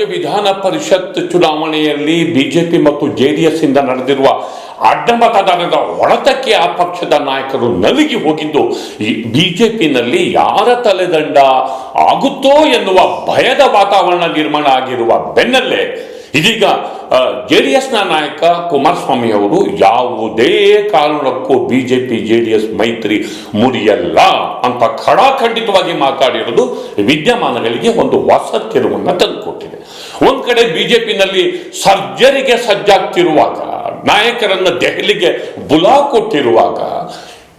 ರಾಜ್ಯ ವಿಧಾನ ಪರಿಷತ್ ಚುನಾವಣೆಯಲ್ಲಿ ಬಿಜೆಪಿ ಮತ್ತು ಜೆಡಿಎಸ್ ಇಂದ ನಡೆದಿರುವ ಅಡ್ಡಮತದಾರರ ಹೊಡೆತಕ್ಕೆ ಆ ಪಕ್ಷದ ನಾಯಕರು ನಲುಗಿ ಹೋಗಿದ್ದು ಬಿಜೆಪಿನಲ್ಲಿ ಯಾರ ತಲೆದಂಡ ಆಗುತ್ತೋ ಎನ್ನುವ ಭಯದ ವಾತಾವರಣ ನಿರ್ಮಾಣ ಆಗಿರುವ ಬೆನ್ನಲ್ಲೇ ಇದೀಗ ಜೆಡಿಎಸ್ನ ನಾಯಕ ಕುಮಾರಸ್ವಾಮಿ ಅವರು ಯಾವುದೇ ಕಾರಣಕ್ಕೂ ಬಿಜೆಪಿ ಜೆಡಿಎಸ್ ಮೈತ್ರಿ ಮುರಿಯಲ್ಲ ಅಂತ ಖಡಾಖಂಡಿತವಾಗಿ ಮಾತಾಡಿರೋದು ವಿದ್ಯಮಾನಗಳಿಗೆ ಒಂದು ಹೊಸ ತಿರುವನ್ನು ತಂದುಕೊಟ್ಟಿದೆ. ಒಂದ್ ಕಡೆ ಬಿಜೆಪಿನಲ್ಲಿ ಸರ್ಜರಿಗೆ ಸಜ್ಜಾಗ್ತಿರುವಾಗ, ನಾಯಕರನ್ನ ದೆಹಲಿಗೆ ಬುಲಾವ್ ಕೊಟ್ಟಿರುವಾಗ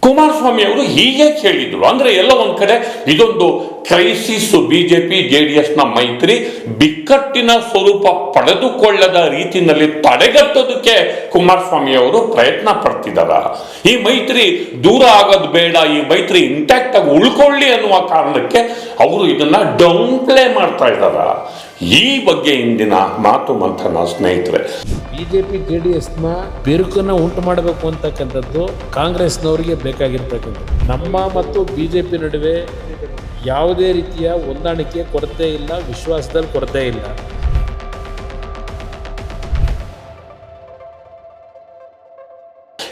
ಕುಮಾರಸ್ವಾಮಿ ಅವರು ಹೀಗೆ ಕೇಳಿದ್ರು. ಅಂದ್ರೆ ಎಲ್ಲ ಒಂದ್ ಕಡೆ ಇದೊಂದು ಕ್ರೈಸಿಸ್, ಬಿಜೆಪಿ ಜೆಡಿಎಸ್ ನ ಮೈತ್ರಿ ಬಿಕ್ಕಟ್ಟಿನ ಸ್ವರೂಪ ಪಡೆದುಕೊಳ್ಳದ ರೀತಿಯಲ್ಲಿ ತಡೆಗಟ್ಟೋದಕ್ಕೆ ಕುಮಾರಸ್ವಾಮಿ ಅವರು ಪ್ರಯತ್ನ ಪಡ್ತಿದಾರ. ಈ ಮೈತ್ರಿ ದೂರ ಆಗೋದು ಬೇಡ, ಈ ಮೈತ್ರಿ ಇಂಟ್ಯಾಕ್ಟ್ ಆಗಿ ಉಳ್ಕೊಳ್ಳಿ ಅನ್ನುವ ಕಾರಣಕ್ಕೆ ಅವರು ಇದನ್ನ ಡೌನ್ ಪ್ಲೇ ಮಾಡ್ತಾ ಇದ್ದಾರ. ಈ ಬಗ್ಗೆ ಇಂದಿನ ಮಾತು ಮಂಥನ ಸ್ನೇಹಿತರೆ. ಬಿಜೆಪಿ ಜೆಡಿಎಸ್ನ ಬಿರುಕನ್ನು ಉಂಟು ಮಾಡಬೇಕು ಅಂತಕ್ಕಂಥದ್ದು ಕಾಂಗ್ರೆಸ್ನವರಿಗೆ ಬೇಕಾಗಿರ್ತಕ್ಕಂಥದ್ದು. ನಮ್ಮ ಮತ್ತು ಬಿಜೆಪಿ ನಡುವೆ ಯಾವುದೇ ರೀತಿಯ ಹೊಂದಾಣಿಕೆ ಕೊರತೆ ಇಲ್ಲ, ವಿಶ್ವಾಸದಲ್ಲಿ ಕೊರತೆ ಇಲ್ಲ.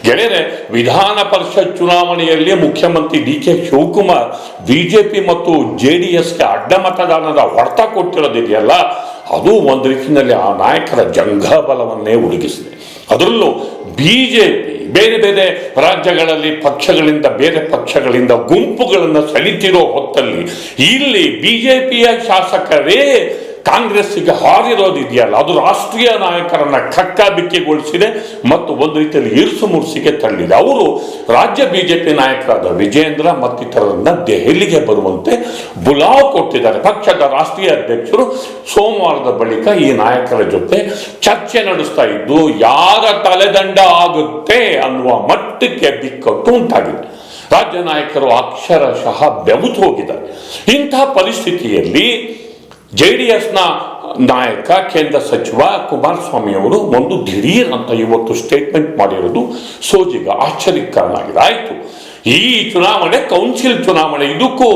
ಗೆಳೆಯರೆ, ವಿಧಾನ ಪರಿಷತ್ ಚುನಾವಣೆಯಲ್ಲಿ ಮುಖ್ಯಮಂತ್ರಿ ಡಿ.ಕೆ. ಶಿವಕುಮಾರ್ ಬಿಜೆಪಿ ಮತ್ತು ಜೆಡಿಎಸ್ಗೆ ಅಡ್ಡ ಮತದಾನದ ಹೊಡೆತ ಕೊಟ್ಟಿರೋದಿದೆಯಲ್ಲ, ಅದು ಒಂದು ರೀತಿಯಲ್ಲಿ ಆ ನಾಯಕರ ಜಂಘಾಬಲವನ್ನೇ ಉಡುಗಿಸಿದೆ. ಅದರಲ್ಲೂ ಬಿಜೆಪಿ ಬೇರೆ ಬೇರೆ ರಾಜ್ಯಗಳಲ್ಲಿ ಪಕ್ಷಗಳಿಂದ, ಬೇರೆ ಪಕ್ಷಗಳಿಂದ ಗುಂಪುಗಳನ್ನು ಸೆಳಿತಿರೋ ಹೊತ್ತಲ್ಲಿ ಇಲ್ಲಿ ಬಿಜೆಪಿಯ ಶಾಸಕರೇ ಕಾಂಗ್ರೆಸ್ಸಿಗೆ ಹಾರಿರೋದಿದೆಯಲ್ಲ, ಅದು ರಾಷ್ಟ್ರೀಯ ನಾಯಕರನ್ನ ಕಕ್ಕಾಬಿಕ್ಕಿಗೊಳಿಸಿದೆ ಮತ್ತು ಒಂದು ರೀತಿಯಲ್ಲಿ ಇರುಸು ಮುರುಸಿಗೆ ತಳ್ಳಿದೆ. ಅವರು ರಾಜ್ಯ ಬಿಜೆಪಿ ನಾಯಕರಾದ ವಿಜೇಂದ್ರ ಮತ್ತಿತರರನ್ನ ದೆಹಲಿಗೆ ಬರುವಂತೆ ಬುಲಾವ್ ಕೊಟ್ಟಿದ್ದಾರೆ. ಪಕ್ಷದ ರಾಷ್ಟ್ರೀಯ ಅಧ್ಯಕ್ಷರು ಸೋಮವಾರದ ಬಳಿಕ ಈ ನಾಯಕರ ಜೊತೆ ಚರ್ಚೆ ನಡೆಸ್ತಾ ಇದ್ದು ಯಾರ ತಲೆದಂಡ ಆಗುತ್ತೆ ಅನ್ನುವ ಮಟ್ಟಕ್ಕೆ ಬಿಕ್ಕಟ್ಟು ಉಂಟಾಗಿದೆ. ರಾಜ್ಯ ನಾಯಕರು ಅಕ್ಷರಶಃ ಬೆವುತು ಹೋಗಿದ್ದಾರೆ. ಇಂತಹ ಪರಿಸ್ಥಿತಿಯಲ್ಲಿ ಜೆಡಿಎಸ್ನ ನಾಯಕ ಕೇಂದ್ರ ಸಚಿವ ಕುಮಾರಸ್ವಾಮಿ ಅವರು ಒಂದು ದಿಢೀರ್ ಅಂತ ಇವತ್ತು ಸ್ಟೇಟ್ಮೆಂಟ್ ಮಾಡಿರೋದು ಸೋಜಿಗ ಆಶ್ಚರ್ಯಕ್ಕೆ ಕಾರಣ ಆಗಿದೆ. ಆಯ್ತು, ಈ ಚುನಾವಣೆ ಕೌನ್ಸಿಲ್ ಚುನಾವಣೆ, ಇದಕ್ಕೂ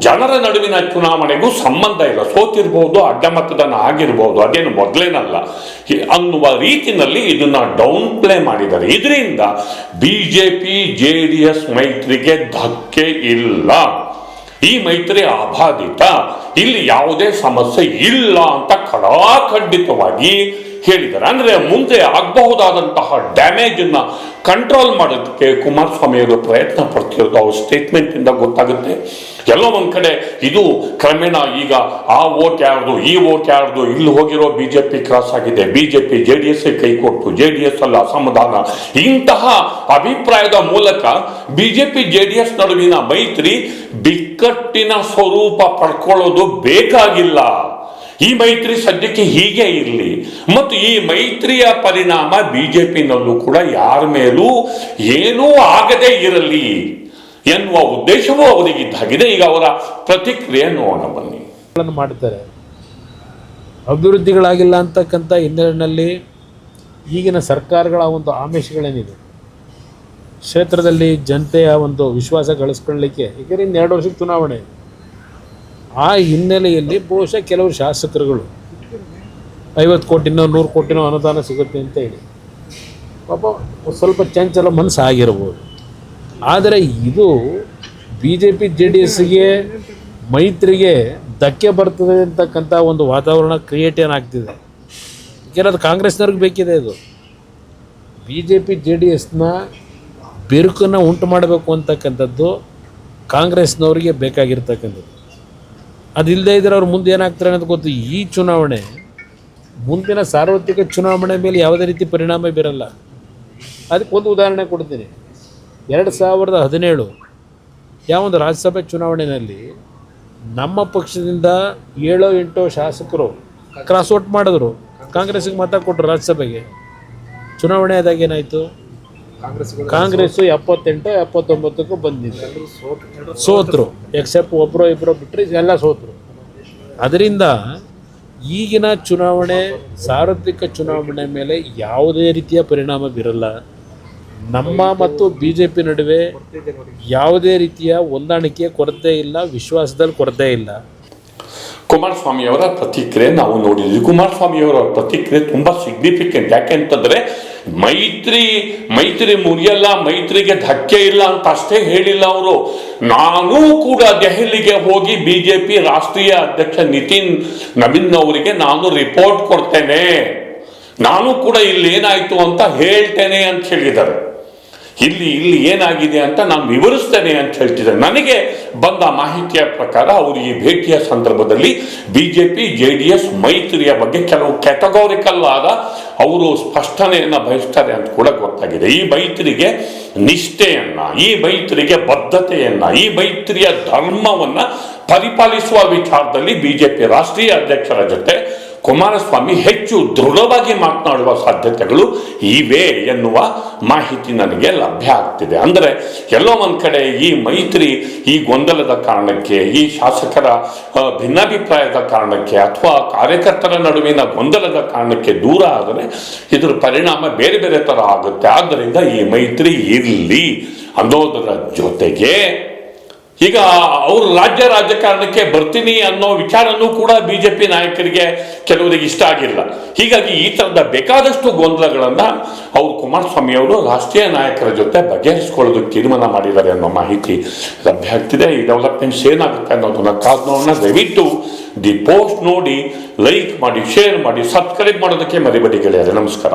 ಜನರ ನಡುವಿನ ಚುನಾವಣೆಗೂ ಸಂಬಂಧ ಇಲ್ಲ. ಸೋತಿರ್ಬಹುದು, ಅಡ್ಡ ಮತದಾನ ಆಗಿರಬಹುದು, ಅದೇನು ಮೊದಲೇನಲ್ಲ ಅನ್ನುವ ರೀತಿಯಲ್ಲಿ ಇದನ್ನ ಡೌನ್ ಪ್ಲೇ ಮಾಡಿದ್ದಾರೆ. ಇದರಿಂದ ಬಿಜೆಪಿ ಜೆಡಿಎಸ್ ಮೈತ್ರಿಗೆ ಧಕ್ಕೆ ಇಲ್ಲ, ಈ ಮೈತ್ರಿ ಅಬಾಧಿತ, ಇಲ್ಲಿ ಯಾವುದೇ ಸಮಸ್ಯೆ ಇಲ್ಲ ಅಂತ ಖಡಾಖಂಡಿತವಾಗಿ ಹೇಳಿದ್ದಾರೆ. ಅಂದ್ರೆ ಮುಂದೆ ಆಗಬಹುದಾದಂತಹ ಡ್ಯಾಮೇಜ್ ಅನ್ನ ಕಂಟ್ರೋಲ್ ಮಾಡೋದಕ್ಕೆ ಕುಮಾರಸ್ವಾಮಿ ಅವರು ಪ್ರಯತ್ನ ಪಡ್ತಿರೋದು ಅವ್ರ ಸ್ಟೇಟ್ಮೆಂಟ್ ಇಂದ ಗೊತ್ತಾಗುತ್ತೆ. ಎಲ್ಲೋ ಒಂದ್ ಕಡೆ ಇದು ಕ್ರಮೇಣ ಈಗ ಆ ವೋಟ್ ಯಾರ್ದು, ಈ ವೋಟ್ ಯಾರ್ದು, ಇಲ್ಲಿ ಹೋಗಿರೋ ಬಿಜೆಪಿ ಕ್ರಾಸ್ ಆಗಿದೆ, ಬಿಜೆಪಿ ಜೆಡಿಎಸ್ ಕೈ ಕೊಟ್ಟು ಜೆಡಿಎಸ್ ಅಲ್ಲ ಅಸಮಾಧಾನ, ಇಂತಹ ಅಭಿಪ್ರಾಯದ ಮೂಲಕ ಬಿಜೆಪಿ ಜೆಡಿಎಸ್ ನಡುವಿನ ಮೈತ್ರಿ ಬಿಕ್ಕಟ್ಟಿನ ಸ್ವರೂಪ ಪಡ್ಕೊಳ್ಳೋದು ಬೇಕಾಗಿಲ್ಲ. ಈ ಮೈತ್ರಿ ಸದ್ಯಕ್ಕೆ ಹೀಗೆ ಇರಲಿ ಮತ್ತು ಈ ಮೈತ್ರಿಯ ಪರಿಣಾಮ ಬಿಜೆಪಿನಲ್ಲೂ ಕೂಡ ಯಾರ ಮೇಲೂ ಏನೂ ಆಗದೇ ಇರಲಿ ಎನ್ನುವ ಉದ್ದೇಶವೂ ಅವರಿಗಿದ್ದಾಗಿದೆ. ಈಗ ಅವರ ಪ್ರತಿಕ್ರಿಯೆ ನೋಡೋಣ ಬನ್ನಿ. ಮಾಡ್ತಾರೆ, ಅಭಿವೃದ್ಧಿಗಳಾಗಿಲ್ಲ ಅಂತಕ್ಕಂಥ ಹಿನ್ನೆಲೆಯಲ್ಲಿ ಈಗಿನ ಸರ್ಕಾರಗಳ ಒಂದು ಆಮಿಷಗಳೇನಿದೆ ಕ್ಷೇತ್ರದಲ್ಲಿ ಜನತೆಯ ಒಂದು ವಿಶ್ವಾಸ ಗಳಿಸ್ಕೊಳ್ಳಲಿಕ್ಕೆ, ಈಗ 2 ವರ್ಷಕ್ಕೆ ಚುನಾವಣೆ, ಆ ಹಿನ್ನೆಲೆಯಲ್ಲಿ ಬಹುಶಃ ಕೆಲವರು ಶಾಸಕರುಗಳು 50 ಕೋಟಿನೋ 100 ಕೋಟಿನೋ ಅನುದಾನ ಸಿಗುತ್ತೆ ಅಂತ ಹೇಳಿ ಪಾಪ ಸ್ವಲ್ಪ ಚಂಚಲ ಮನಸ್ಸು ಆಗಿರ್ಬೋದು. ಆದರೆ ಇದು B J P J D ಎಸ್ಗೆ ಮೈತ್ರಿಗೆ ಧಕ್ಕೆ ಬರ್ತದೆ ಅಂತಕ್ಕಂಥ ಒಂದು ವಾತಾವರಣ ಕ್ರಿಯೇಟ್ ಏನಾಗ್ತಿದೆ. ಯಾಕೆಂದರೆ ಕಾಂಗ್ರೆಸ್ನವ್ರಿಗೆ ಬೇಕಿದೆ. ಇದು B J P J D ಎಸ್ನ ಬಿರುಕನ್ನು ಉಂಟು ಮಾಡಬೇಕು ಅಂತಕ್ಕಂಥದ್ದು ಕಾಂಗ್ರೆಸ್ನವರಿಗೆ ಬೇಕಾಗಿರ್ತಕ್ಕಂಥದ್ದು. ಅದಿಲ್ಲದೆ ಇದ್ರೆ ಅವ್ರು ಮುಂದೆ ಏನಾಗ್ತಾರೆ ಅನ್ನೋದು ಗೊತ್ತು. ಈ ಚುನಾವಣೆ ಮುಂದಿನ ಸಾರ್ವತ್ರಿಕ ಚುನಾವಣೆ ಮೇಲೆ ಯಾವುದೇ ರೀತಿ ಪರಿಣಾಮ ಬೀರಲ್ಲ. ಅದಕ್ಕೆ ಒಂದು ಉದಾಹರಣೆ ಕೊಡ್ತೀನಿ. 2017 ಯಾವೊಂದು ರಾಜ್ಯಸಭೆ ಚುನಾವಣೆಯಲ್ಲಿ ನಮ್ಮ ಪಕ್ಷದಿಂದ 7-8 ಶಾಸಕರು ಕ್ರಾಸ್ ಔಟ್ ಮಾಡಿದ್ರು, ಕಾಂಗ್ರೆಸ್ಗೆ ಮತ ಕೊಟ್ಟರು. ರಾಜ್ಯಸಭೆಗೆ ಚುನಾವಣೆ ಆದಾಗ ಏನಾಯಿತು, ಕಾಂಗ್ರೆಸ್ಸು 78-79ಕ್ಕೂ ಬಂದಿದೆ, ಸೋತರು. ಎಕ್ಸೆಪ್ಟ್ ಒಬ್ಬರು ಇಬ್ಬರು ಬಿಟ್ಟರೆ ಎಲ್ಲ ಸೋತರು. ಅದರಿಂದ ಈಗಿನ ಚುನಾವಣೆ ಸಾರ್ವತ್ರಿಕ ಚುನಾವಣೆ ಮೇಲೆ ಯಾವುದೇ ರೀತಿಯ ಪರಿಣಾಮ ಬೀರಲ್ಲ. ನಮ್ಮ ಮತ್ತು ಬಿ ಜೆ ಪಿ ನಡುವೆ ಯಾವುದೇ ರೀತಿಯ ಹೊಂದಾಣಿಕೆ ಕೊರತೆ ಇಲ್ಲ, ವಿಶ್ವಾಸದಲ್ಲಿ ಕೊರತೆ ಇಲ್ಲ. ಕುಮಾರಸ್ವಾಮಿ ಅವರ ಪ್ರತಿಕ್ರಿಯೆ ನಾವು ನೋಡಿದ್ವಿ. ಕುಮಾರಸ್ವಾಮಿ ಅವರ ಪ್ರತಿಕ್ರಿಯೆ ತುಂಬಾ ಸಿಗ್ನಿಫಿಕೆಂಟ್. ಯಾಕೆಂತಂದ್ರೆ ಮೈತ್ರಿ ಮುರಿಯಲ್ಲ, ಮೈತ್ರಿಗೆ ಧಕ್ಕೆ ಇಲ್ಲ ಅಂತ ಅಷ್ಟೇ ಹೇಳಿಲ್ಲ ಅವರು. ನಾನೂ ಕೂಡ ದೆಹಲಿಗೆ ಹೋಗಿ ಬಿಜೆಪಿ ರಾಷ್ಟ್ರೀಯ ಅಧ್ಯಕ್ಷ ನವೀನ್ ಅವರಿಗೆ ನಾನು ರಿಪೋರ್ಟ್ ಕೊಡ್ತೇನೆ, ನಾನು ಕೂಡ ಇಲ್ಲಿ ಏನಾಯ್ತು ಅಂತ ಹೇಳ್ತೇನೆ ಅಂತ ಹೇಳಿದ್ದಾರೆ. ಇಲ್ಲಿ ಏನಾಗಿದೆ ಅಂತ ನಾನು ವಿವರಿಸ್ತೇನೆ ಅಂತ ಹೇಳ್ತಿದ್ದಾರೆ. ನನಗೆ ಬಂದ ಮಾಹಿತಿಯ ಪ್ರಕಾರ ಅವರು ಈ ಭೇಟಿಯ ಸಂದರ್ಭದಲ್ಲಿ ಬಿಜೆಪಿ JDS ಮೈತ್ರಿಯ ಬಗ್ಗೆ ಕೆಲವು ಕ್ಯಾಟಗಾರಿಕಲ್ ಆದ ಅವರು ಸ್ಪಷ್ಟನೆಯನ್ನ ಬಯಸ್ತಾರೆ ಅಂತ ಕೂಡ ಗೊತ್ತಾಗಿದೆ. ಈ ಮೈತ್ರಿಗೆ ನಿಷ್ಠೆಯನ್ನ, ಈ ಮೈತ್ರಿಗೆ ಬದ್ಧತೆಯನ್ನ, ಈ ಮೈತ್ರಿಯ ಧರ್ಮವನ್ನ ಪರಿಪಾಲಿಸುವ ವಿಚಾರದಲ್ಲಿ ಬಿಜೆಪಿ ರಾಷ್ಟ್ರೀಯ ಅಧ್ಯಕ್ಷರ ಜೊತೆ ಕುಮಾರಸ್ವಾಮಿ ಹೆಚ್ಚು ದೃಢವಾಗಿ ಮಾತನಾಡುವ ಸಾಧ್ಯತೆಗಳು ಇವೆ ಎನ್ನುವ ಮಾಹಿತಿ ನನಗೆ ಲಭ್ಯ ಆಗ್ತಿದೆ. ಅಂದರೆ ಎಲ್ಲೋ ಒಂದ್ ಕಡೆ ಈ ಮೈತ್ರಿ ಈ ಗೊಂದಲದ ಕಾರಣಕ್ಕೆ, ಈ ಶಾಸಕರ ಭಿನ್ನಾಭಿಪ್ರಾಯದ ಕಾರಣಕ್ಕೆ ಅಥವಾ ಕಾರ್ಯಕರ್ತರ ನಡುವಿನ ಗೊಂದಲದ ಕಾರಣಕ್ಕೆ ದೂರ ಆದರೆ ಇದರ ಪರಿಣಾಮ ಬೇರೆ ಬೇರೆ ತರ ಆಗುತ್ತೆ. ಆದ್ದರಿಂದ ಈ ಮೈತ್ರಿ ಇರಲಿ ಅನ್ನೋದರ ಜೊತೆಗೆ ಈಗ ಅವರು ರಾಜಕಾರಣಕ್ಕೆ ಬರ್ತೀನಿ ಅನ್ನೋ ವಿಚಾರನೂ ಕೂಡ ಬಿಜೆಪಿ ನಾಯಕರಿಗೆ ಕೆಲವರಿಗೆ ಇಷ್ಟ ಆಗಿಲ್ಲ. ಹೀಗಾಗಿ ಈ ತರದ ಬೇಕಾದಷ್ಟು ಗೊಂದಲಗಳನ್ನ ಅವರು ಕುಮಾರಸ್ವಾಮಿ ಅವರು ರಾಷ್ಟ್ರೀಯ ನಾಯಕರ ಜೊತೆ ಬಗೆಹರಿಸಿಕೊಳ್ಳೋದಕ್ಕೆ ತೀರ್ಮಾನ ಮಾಡಿದ್ದಾರೆ ಅನ್ನೋ ಮಾಹಿತಿ ಲಭ್ಯ ಆಗ್ತಿದೆ. ಈ ಡೆವಲಪ್ಮೆಂಟ್ಸ್ ಏನಾಗುತ್ತೆ ಅನ್ನೋದನ್ನ ಕಾದು ನೋಡೋಣ. ದಯವಿಟ್ಟು ದಿ ಪೋಸ್ಟ್ ನೋಡಿ, ಲೈಕ್ ಮಾಡಿ, ಶೇರ್ ಮಾಡಿ, ಸಬ್ಸ್ಕ್ರೈಬ್ ಮಾಡೋದಕ್ಕೆ ಮರಿಬೇಡಿ ಗೆಳೆಯರೆ. ನಮಸ್ಕಾರ.